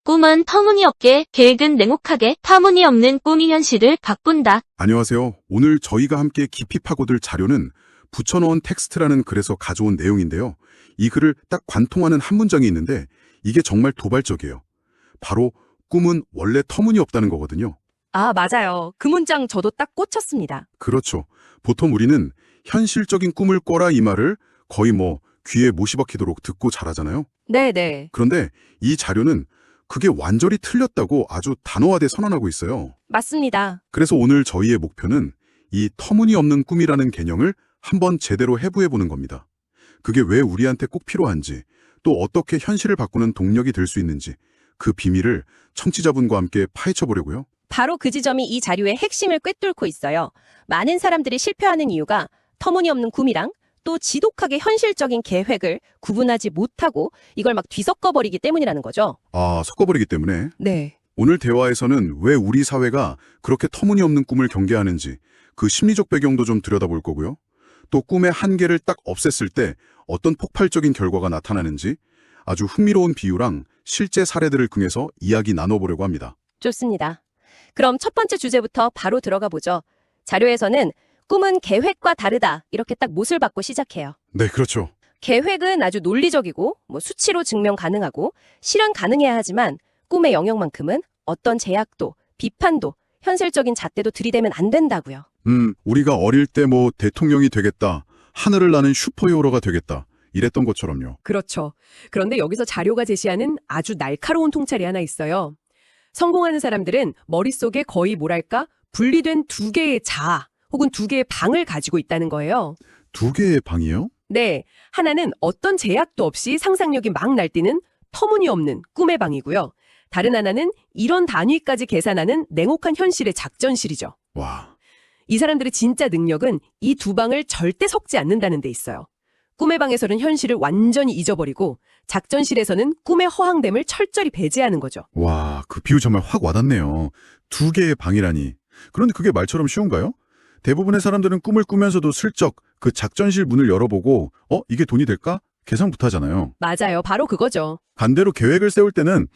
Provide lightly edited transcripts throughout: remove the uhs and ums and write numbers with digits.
꿈은 터무니없게, 계획은 냉혹하게, 터무니없는 꿈이 현실을 바꾼다. 안녕하세요. 오늘 저희가 함께 깊이 파고들 자료는 붙여넣은 텍스트라는 글에서 가져온 내용인데요. 이 글을 딱 관통하는 한 문장이 있는데 이게 정말 도발적이에요. 바로 꿈은 원래 터무니없다는 거거든요. 아, 맞아요. 그 문장 저도 딱 꽂혔습니다. 그렇죠. 보통 우리는 현실적인 꿈을 꿔라 이 말을 거의 귀에 못이 박히도록 듣고 자라잖아요. 네네. 그런데 이 자료는 그게 완전히 틀렸다고 아주 단호하게 선언하고 있어요. 맞습니다. 그래서 오늘 저희의 목표는 이 터무니없는 꿈이라는 개념을 한번 제대로 해부해보는 겁니다. 그게 왜 우리한테 꼭 필요한지, 또 어떻게 현실을 바꾸는 동력이 될 수 있는지 그 비밀을 청취자분과 함께 파헤쳐보려고요. 바로 그 지점이 이 자료의 핵심을 꿰뚫고 있어요. 많은 사람들이 실패하는 이유가 터무니없는 꿈이랑 또 지독하게 현실적인 계획을 구분하지 못하고 이걸 막 뒤섞어버리기 때문이라는 거죠. 아, 섞어버리기 때문에 네. 오늘 대화에서는 왜 우리 사회가 그렇게 터무니없는 꿈을 경계하는지 그 심리적 배경도 좀 들여다볼 거고요. 또 꿈의 한계를 딱 없앴을 때 어떤 폭발적인 결과가 나타나는지 아주 흥미로운 비유랑 실제 사례들을 통해서 이야기 나눠보려고 합니다. 좋습니다. 그럼 첫 번째 주제부터 바로 들어가 보죠. 자료에서는 꿈은 계획과 다르다 이렇게 딱 못을 박고 시작해요. 네, 그렇죠. 계획은 아주 논리적이고 수치로 증명 가능하고 실현 가능해야 하지만 꿈의 영역만큼은 어떤 제약도, 비판도, 현실적인 잣대도 들이대면 안 된다고요. 우리가 어릴 때 대통령이 되겠다, 하늘을 나는 슈퍼히어로가 되겠다 이랬던 것처럼요. 그렇죠. 그런데 여기서 자료가 제시하는 아주 날카로운 통찰이 하나 있어요. 성공하는 사람들은 머릿속에 거의 분리된 두 개의 자아 혹은 두 개의 방을 가지고 있다는 거예요. 두 개의 방이요? 네, 하나는 어떤 제약도 없이 상상력이 막 날뛰는 터무니없는 꿈의 방이고요. 다른 하나는 이런 단위까지 계산하는 냉혹한 현실의 작전실이죠. 와, 이 사람들의 진짜 능력은 이 두 방을 절대 섞지 않는다는 데 있어요. 꿈의 방에서는 현실을 완전히 잊어버리고 작전실에서는 꿈의 허황됨을 철저히 배제하는 거죠. 와, 그 비유 정말 확 와닿네요. 두 개의 방이라니. 그런데 그게 말처럼 쉬운가요? 대부분의 사람들은 꿈을 꾸면서도 슬쩍 그 작전실 문을 열어보고 이게 돈이 될까? 계산부터 하잖아요. 맞아요. 바로 그거죠. 반대로 계획을 세울 때는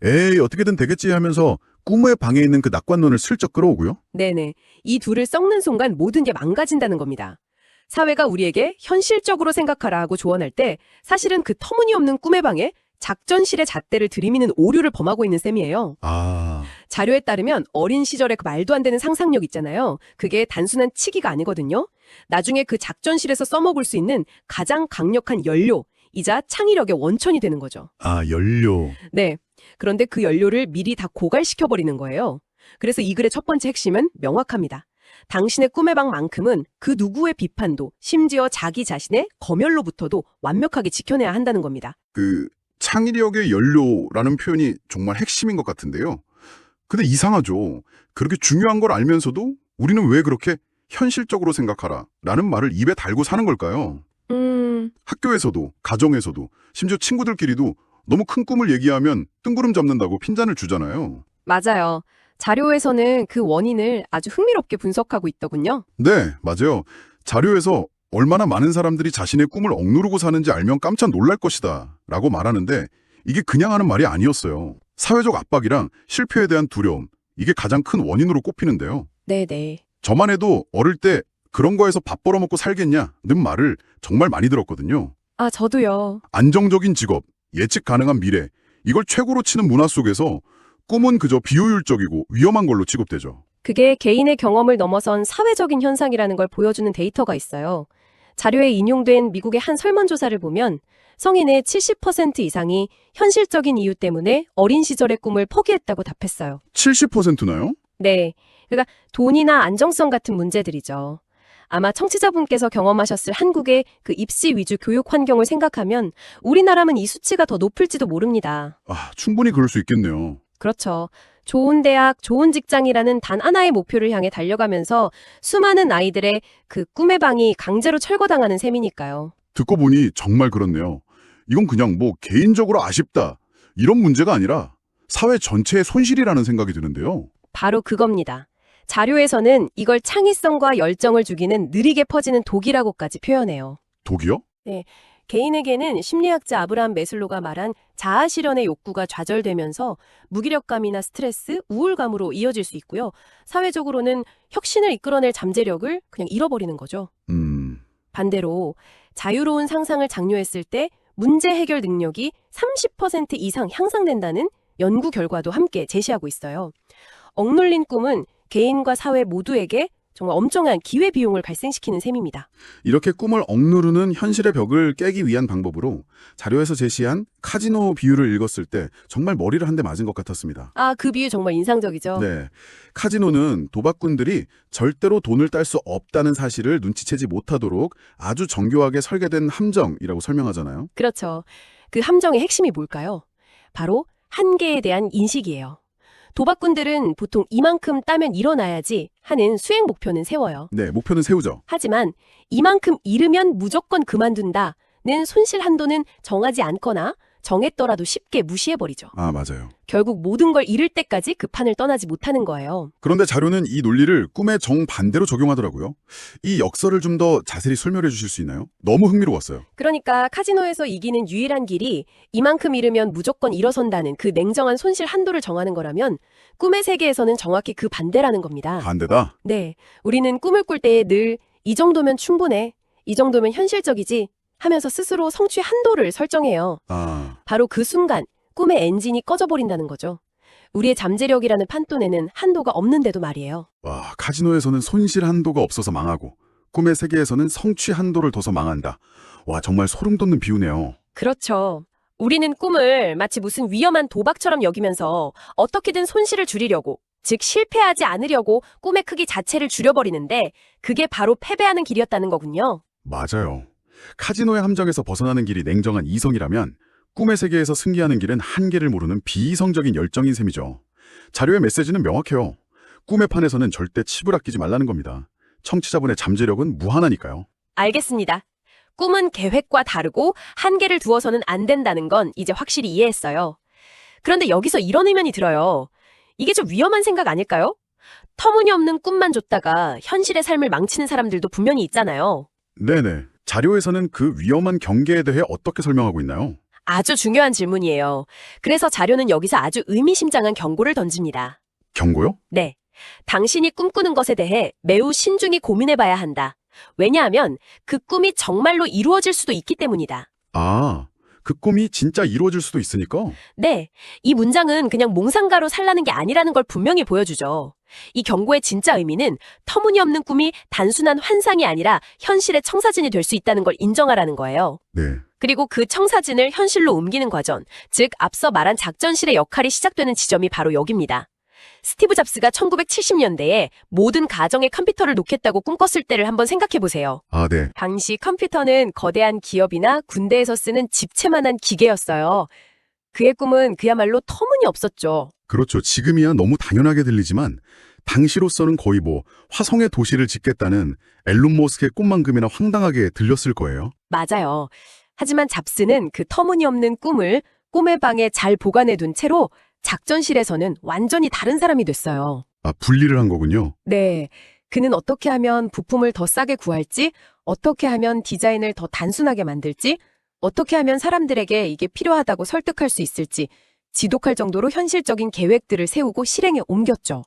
에이 어떻게든 되겠지 하면서 꿈의 방에 있는 그 낙관론을 슬쩍 끌어오고요. 네네. 이 둘을 섞는 순간 모든 게 망가진다는 겁니다. 사회가 우리에게 현실적으로 생각하라 하고 조언할 때 사실은 그 터무니없는 꿈의 방에 작전실의 잣대를 들이미는 오류를 범하고 있는 셈이에요. 아, 자료에 따르면 어린 시절에 그 말도 안 되는 상상력 있잖아요. 그게 단순한 치기가 아니거든요. 나중에 그 작전실에서 써먹을 수 있는 가장 강력한 연료이자 창의력의 원천이 되는 거죠. 연료. 네. 그런데 그 연료를 미리 다 고갈시켜버리는 거예요. 그래서 이 글의 첫 번째 핵심은 명확합니다. 당신의 꿈의 방만큼은 그 누구의 비판도 심지어 자기 자신의 검열로부터도 완벽하게 지켜내야 한다는 겁니다. 그 창의력의 연료라는 표현이 정말 핵심인 것 같은데요. 근데 이상하죠. 그렇게 중요한 걸 알면서도 우리는 왜 그렇게 현실적으로 생각하라 라는 말을 입에 달고 사는 걸까요? 학교에서도, 가정에서도, 심지어 친구들끼리도 너무 큰 꿈을 얘기하면 뜬구름 잡는다고 핀잔을 주잖아요. 맞아요. 자료에서는 그 원인을 아주 흥미롭게 분석하고 있더군요. 네, 맞아요. 자료에서 얼마나 많은 사람들이 자신의 꿈을 억누르고 사는지 알면 깜짝 놀랄 것이다 라고 말하는데 이게 그냥 하는 말이 아니었어요. 사회적 압박이랑 실패에 대한 두려움, 이게 가장 큰 원인으로 꼽히는데요. 네네. 저만 해도 어릴 때 그런 거에서 밥 벌어먹고 살겠냐는 말을 정말 많이 들었거든요. 아, 저도요. 안정적인 직업, 예측 가능한 미래, 이걸 최고로 치는 문화 속에서 꿈은 그저 비효율적이고 위험한 걸로 취급되죠. 그게 개인의 경험을 넘어선 사회적인 현상이라는 걸 보여주는 데이터가 있어요. 자료에 인용된 미국의 한 설문조사를 보면 성인의 70% 이상이 현실적인 이유 때문에 어린 시절의 꿈을 포기했다고 답했어요. 70%나요? 네, 그러니까 돈이나 안정성 같은 문제들이죠. 아마 청취자분께서 경험하셨을 한국의 그 입시 위주 교육 환경을 생각하면 우리나라면 이 수치가 더 높을지도 모릅니다. 충분히 그럴 수 있겠네요. 그렇죠. 좋은 대학, 좋은 직장이라는 단 하나의 목표를 향해 달려가면서 수많은 아이들의 그 꿈의 방이 강제로 철거당하는 셈이니까요. 듣고 보니 정말 그렇네요. 이건 그냥 개인적으로 아쉽다 이런 문제가 아니라 사회 전체의 손실이라는 생각이 드는데요. 바로 그겁니다. 자료에서는 이걸 창의성과 열정을 죽이는 느리게 퍼지는 독이라고까지 표현해요. 독이요? 개인에게는 심리학자 아브라함 메슬로가 말한 자아 실현의 욕구가 좌절되면서 무기력감이나 스트레스, 우울감으로 이어질 수 있고요. 사회적으로는 혁신을 이끌어낼 잠재력을 그냥 잃어버리는 거죠. 반대로 자유로운 상상을 장려했을 때 문제 해결 능력이 30% 이상 향상된다는 연구 결과도 함께 제시하고 있어요. 억눌린 꿈은 개인과 사회 모두에게 정말 엄청난 기회비용을 발생시키는 셈입니다. 이렇게 꿈을 억누르는 현실의 벽을 깨기 위한 방법으로 자료에서 제시한 카지노 비유를 읽었을 때 정말 머리를 한 대 맞은 것 같았습니다. 아, 그 비유 정말 인상적이죠. 네, 카지노는 도박꾼들이 절대로 돈을 딸 수 없다는 사실을 눈치채지 못하도록 아주 정교하게 설계된 함정이라고 설명하잖아요. 그렇죠. 그 함정의 핵심이 뭘까요? 바로 한계에 대한 인식이에요. 도박꾼들은 보통 이만큼 따면 일어나야지 하는 수행 목표는 세워요. 네, 목표는 세우죠. 하지만 이만큼 잃으면 무조건 그만둔다는 손실 한도는 정하지 않거나 정했더라도 쉽게 무시해버리죠. 아, 맞아요. 결국 모든 걸 잃을 때까지 그 판을 떠나지 못하는 거예요. 그런데 자료는 이 논리를 꿈에 정반대로 적용하더라고요. 이 역설을 좀 더 자세히 설명해 주실 수 있나요? 너무 흥미로웠어요. 그러니까 카지노에서 이기는 유일한 길이 이만큼 잃으면 무조건 일어선다는 그 냉정한 손실 한도를 정하는 거라면 꿈의 세계에서는 정확히 그 반대라는 겁니다. 반대다? 네, 우리는 꿈을 꿀 때 늘 이 정도면 충분해, 이 정도면 현실적이지 하면서 스스로 성취 한도를 설정해요. 아, 바로 그 순간 꿈의 엔진이 꺼져버린다는 거죠. 우리의 잠재력이라는 판돈에는 한도가 없는데도 말이에요. 와, 카지노에서는 손실 한도가 없어서 망하고 꿈의 세계에서는 성취 한도를 둬서 망한다. 와, 정말 소름 돋는 비유네요. 그렇죠. 우리는 꿈을 마치 무슨 위험한 도박처럼 여기면서 어떻게든 손실을 줄이려고, 즉 실패하지 않으려고 꿈의 크기 자체를 줄여버리는데 그게 바로 패배하는 길이었다는 거군요. 맞아요. 카지노의 함정에서 벗어나는 길이 냉정한 이성이라면 꿈의 세계에서 승리하는 길은 한계를 모르는 비이성적인 열정인 셈이죠. 자료의 메시지는 명확해요. 꿈의 판에서는 절대 칩을 아끼지 말라는 겁니다. 청취자분의 잠재력은 무한하니까요. 알겠습니다. 꿈은 계획과 다르고 한계를 두어서는 안 된다는 건 이제 확실히 이해했어요. 그런데 여기서 이런 의문이 들어요. 이게 좀 위험한 생각 아닐까요? 터무니없는 꿈만 줬다가 현실의 삶을 망치는 사람들도 분명히 있잖아요. 네네. 자료에서는 그 위험한 경계에 대해 어떻게 설명하고 있나요? 아주 중요한 질문이에요. 그래서 자료는 여기서 아주 의미심장한 경고를 던집니다. 경고요? 네. 당신이 꿈꾸는 것에 대해 매우 신중히 고민해봐야 한다. 왜냐하면 그 꿈이 정말로 이루어질 수도 있기 때문이다. 아, 그 꿈이 진짜 이루어질 수도 있으니까? 네. 이 문장은 그냥 몽상가로 살라는 게 아니라는 걸 분명히 보여주죠. 이 경고의 진짜 의미는 터무니없는 꿈이 단순한 환상이 아니라 현실의 청사진이 될 수 있다는 걸 인정하라는 거예요. 네. 그리고 그 청사진을 현실로 옮기는 과정, 즉 앞서 말한 작전실의 역할이 시작되는 지점이 바로 여기입니다. 스티브 잡스가 1970년대에 모든 가정에 컴퓨터를 놓겠다고 꿈꿨을 때를 한번 생각해 보세요. 아, 네. 당시 컴퓨터는 거대한 기업이나 군대에서 쓰는 집채만한 기계였어요. 그의 꿈은 그야말로 터무니없었죠. 그렇죠. 지금이야 너무 당연하게 들리지만 당시로서는 거의 화성의 도시를 짓겠다는 앨런 머스크의 꿈만큼이나 황당하게 들렸을 거예요. 맞아요. 하지만 잡스는 그 터무니없는 꿈을 꿈의 방에 잘 보관해둔 채로 작전실에서는 완전히 다른 사람이 됐어요. 아, 분리를 한 거군요. 네. 그는 어떻게 하면 부품을 더 싸게 구할지, 어떻게 하면 디자인을 더 단순하게 만들지, 어떻게 하면 사람들에게 이게 필요하다고 설득할 수 있을지 지독할 정도로 현실적인 계획들을 세우고 실행에 옮겼죠.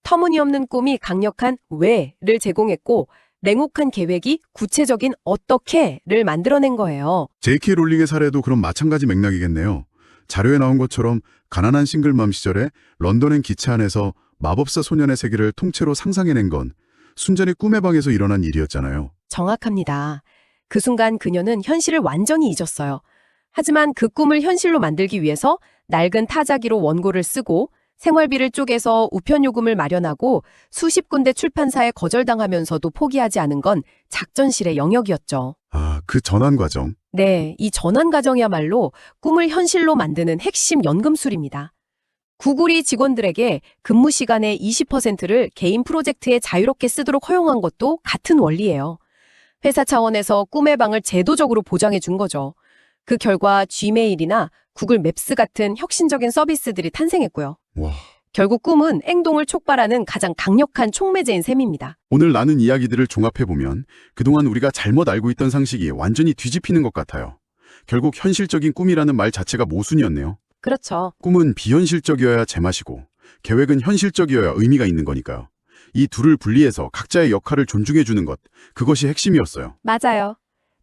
터무니없는 꿈이 강력한 왜를 제공했고 냉혹한 계획이 구체적인 어떻게를 만들어낸 거예요. J.K. 롤링의 사례도 그럼 마찬가지 맥락이겠네요. 자료에 나온 것처럼 가난한 싱글맘 시절에 런던행 기차 안에서 마법사 소년의 세계를 통째로 상상해낸 건 순전히 꿈의 방에서 일어난 일이었잖아요. 정확합니다. 그 순간 그녀는 현실을 완전히 잊었어요. 하지만 그 꿈을 현실로 만들기 위해서 낡은 타자기로 원고를 쓰고 생활비를 쪼개서 우편 요금을 마련하고 수십 군데 출판사에 거절당하면서도 포기하지 않은 건 작전실의 영역이었죠. 아, 그 전환 과정. 네, 이 전환 과정이야말로 꿈을 현실로 만드는 핵심 연금술입니다. 구글이 직원들에게 근무 시간의 20%를 개인 프로젝트에 자유롭게 쓰도록 허용한 것도 같은 원리예요. 회사 차원에서 꿈의 방을 제도적으로 보장해 준 거죠. 그 결과 Gmail이나 구글 맵스 같은 혁신적인 서비스들이 탄생했고요. 와, 결국 꿈은 행동을 촉발하는 가장 강력한 촉매제인 셈입니다. 오늘 나눈 이야기들을 종합해보면 그동안 우리가 잘못 알고 있던 상식이 완전히 뒤집히는 것 같아요. 결국 현실적인 꿈이라는 말 자체가 모순이었네요. 그렇죠. 꿈은 비현실적이어야 제맛이고 계획은 현실적이어야 의미가 있는 거니까요. 이 둘을 분리해서 각자의 역할을 존중해주는 것, 그것이 핵심이었어요. 맞아요.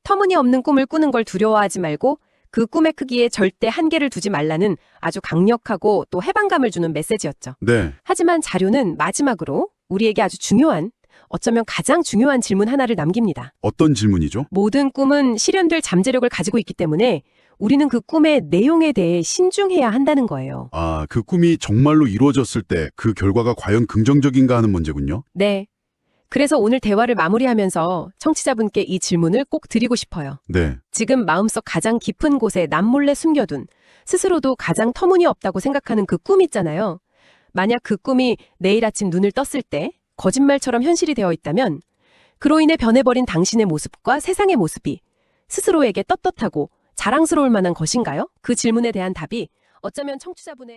터무니없는 꿈을 꾸는 걸 두려워하지 말고 그 꿈의 크기에 절대 한계를 두지 말라는 아주 강력하고 또 해방감을 주는 메시지였죠. 네, 하지만 자료는 마지막으로 우리에게 아주 중요한, 어쩌면 가장 중요한 질문 하나를 남깁니다. 어떤 질문이죠? 모든 꿈은 실현될 잠재력을 가지고 있기 때문에 우리는 그 꿈의 내용에 대해 신중해야 한다는 거예요. 아, 그 꿈이 정말로 이루어졌을 때 그 결과가 과연 긍정적인가 하는 문제군요. 네. 그래서 오늘 대화를 마무리하면서 청취자분께 이 질문을 꼭 드리고 싶어요. 네, 지금 마음속 가장 깊은 곳에 남몰래 숨겨둔, 스스로도 가장 터무니없다고 생각하는 그 꿈 있잖아요. 만약 그 꿈이 내일 아침 눈을 떴을 때 거짓말처럼 현실이 되어 있다면 그로 인해 변해버린 당신의 모습과 세상의 모습이 스스로에게 떳떳하고 자랑스러울 만한 것인가요? 그 질문에 대한 답이 어쩌면 청취자분의